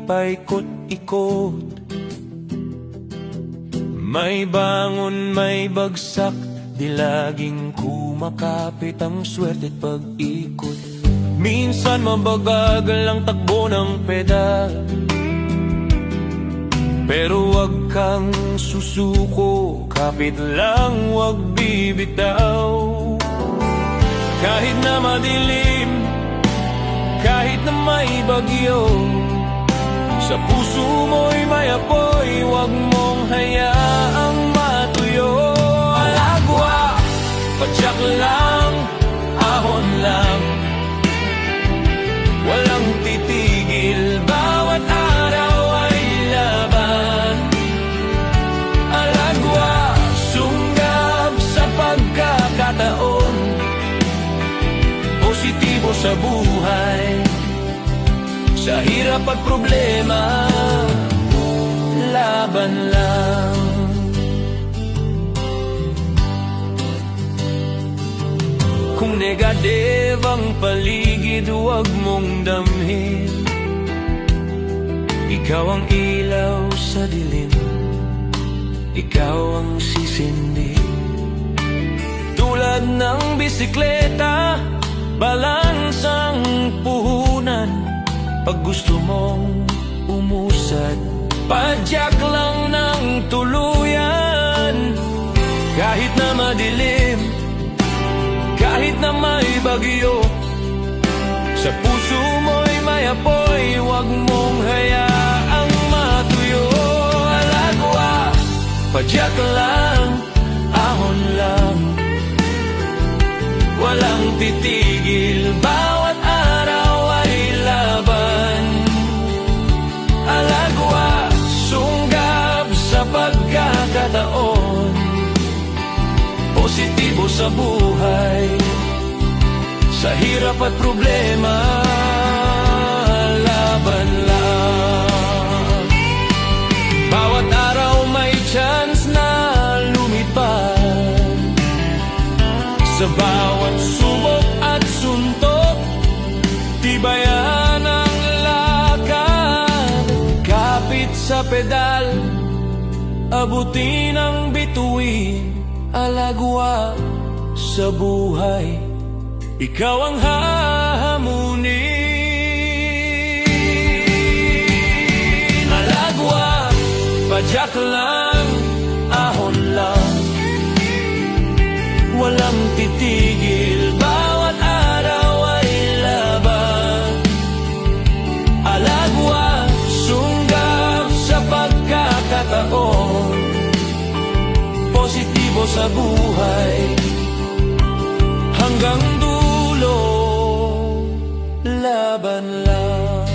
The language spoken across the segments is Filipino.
paikot-ikot. May bangon, may bagsak, di laging kumakapit ang swerte't pag-ikot. Minsan mabagal ang takbo ng pedal, pero wag kang susuko, kapit lang, wag bibitaw. Kahit na madilim, kahit na may bagyo, sa puso mo'y may apoy, wag mong hayaang matuyo. Alagwa, padyak lang, ahon lang, walang titigil, bawat araw ay laban. Alagwa, sunggab sa pagkakataon, positibo sa buhay, sa hirap at problema, laban lang. Kung negative ang paligid, huwag mong damhin. Ikaw ang ilaw sa dilim, ikaw ang sisindi. Tulad ng bisikleta, balansang puhunan. Pag gusto mong umusad, padyak lang ng tuluyan. Kahit na madilim, kahit na may bagyo, sa puso mo'y may apoy, wag mong hayaang matuyo. Alagwa, padyak lang, ahon lang, walang titigil, bawat araw ay laban. Alagwa, sunggab sa pagkakataon, positibo sa buhay, sa hirap at problema, laban lang. Bawat araw may chance na lumipad, sa bawat subok at suntok, tibayan ang lakad. Kapit sa pedal, abutin ang bituin. Alagwa sa buhay, ikaw ang hahamunin. Alagwa, padyak lang, ahon lang, walang titigil, bawat araw ay laban. Alagwa, sunggab sa pagkakataon, positibo sa buhay, hanggang dulo, laban lang.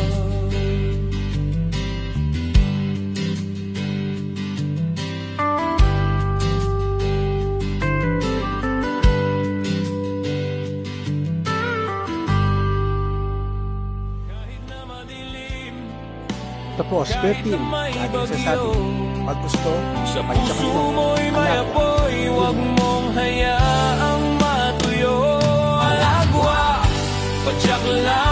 Tapos, 13, ating sasabi, pag gusto, sa padyak puso mo, mo'y may anak, apoy, wag mong hayaang matuyo. Alagwa, padyak lang,